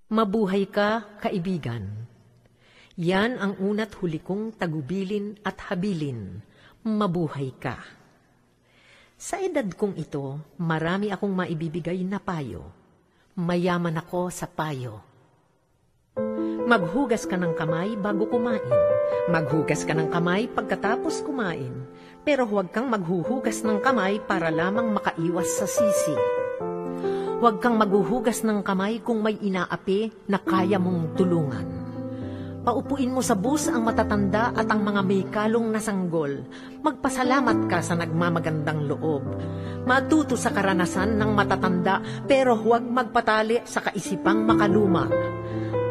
Mabuhay ka, kaibigan. Yan ang una't huli kong tagubilin at habilin. Mabuhay ka. Sa edad kong ito, marami akong maibibigay na payo. Mayaman ako sa payo. Maghugas ka ng kamay bago kumain. Maghugas ka ng kamay pagkatapos kumain. Pero huwag kang maghuhugas ng kamay para lamang makaiwas sa sisi. Huwag kang maghuhugas ng kamay kung may inaapi na kaya mong tulungan. Paupuin mo sa bus ang matatanda at ang mga may kalong na sanggol. Magpasalamat ka sa nagmamagandang loob. Matuto sa karanasan ng matatanda pero huwag magpatali sa kaisipang makaluma.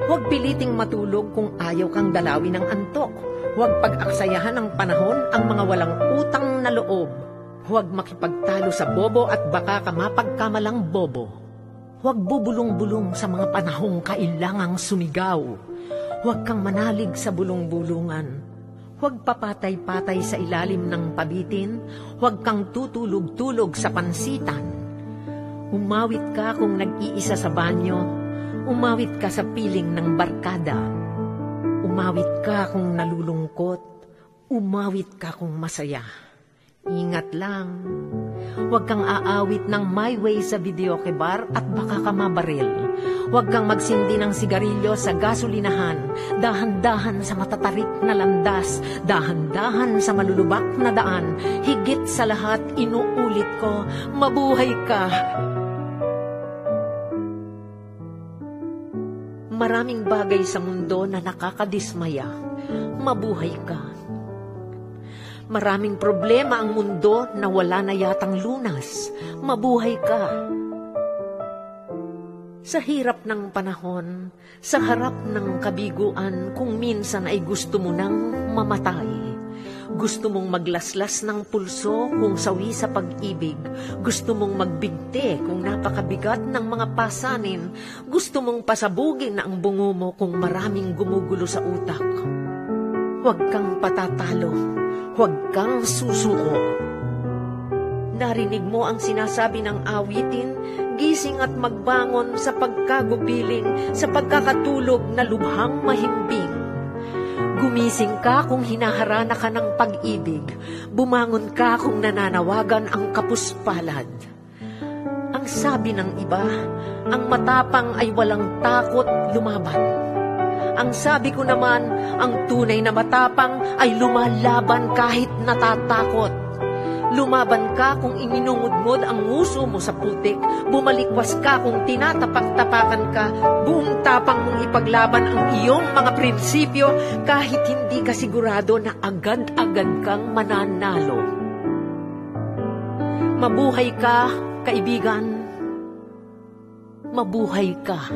Huwag piliting matulog kung ayaw kang dalawin ng antok. Huwag pag-aksayahan ng panahon ang mga walang utang na loob. Huwag makipagtalo sa bobo at baka ka mapagkamalang bobo. Huwag bubulong-bulong sa mga panahong kailangang sumigaw. Huwag kang manalig sa bulong-bulungan. Huwag papatay-patay sa ilalim ng pabitin. Huwag kang tutulog-tulog sa pansitan. Umawit ka kung nag-iisa sa banyo. Umawit ka sa piling ng barkada. Umawit ka kung nalulungkot. Umawit ka kung masaya. Ingat lang. Huwag kang aawit ng My Way sa videoke bar at baka ka mabaril. Huwag kang magsindi ng sigarilyo sa gasolinahan. Dahan-dahan sa matatarik na landas. Dahan-dahan sa malulubak na daan. Higit sa lahat, inuulit ko, mabuhay ka. Maraming bagay sa mundo na nakakadismaya. Mabuhay ka. Maraming problema ang mundo na wala na yatang lunas. Mabuhay ka. Sa hirap ng panahon, sa harap ng kabiguan, kung minsan ay gusto mo nang mamatay. Gusto mong maglaslas ng pulso kung sawi sa pag-ibig. Gusto mong magbigti kung napakabigat ng mga pasanin. Gusto mong pasabugin ang bungo mo kung maraming gumugulo sa utak. Huwag kang patatalo. Huwag kang susuko. Narinig mo ang sinasabi ng awitin, gising at magbangon sa pagkagupiling, sa pagkakatulog na lubhang mahimbing. Gumising ka kung hinaharana ka ng pag-ibig. Bumangon ka kung nananawagan ang kapuspalad. Ang sabi ng iba, ang matapang ay walang takot lumaban. Ang sabi ko naman, ang tunay na matapang ay lumalaban kahit natatakot. Lumaban ka kung iminungudngod ang nguso mo sa putik. Bumalikwas ka kung tinatapak-tapakan ka. Buong tapang mong ipaglaban ang iyong mga prinsipyo kahit hindi ka sigurado na agad-agad kang mananalo. Mabuhay ka, kaibigan. Mabuhay ka.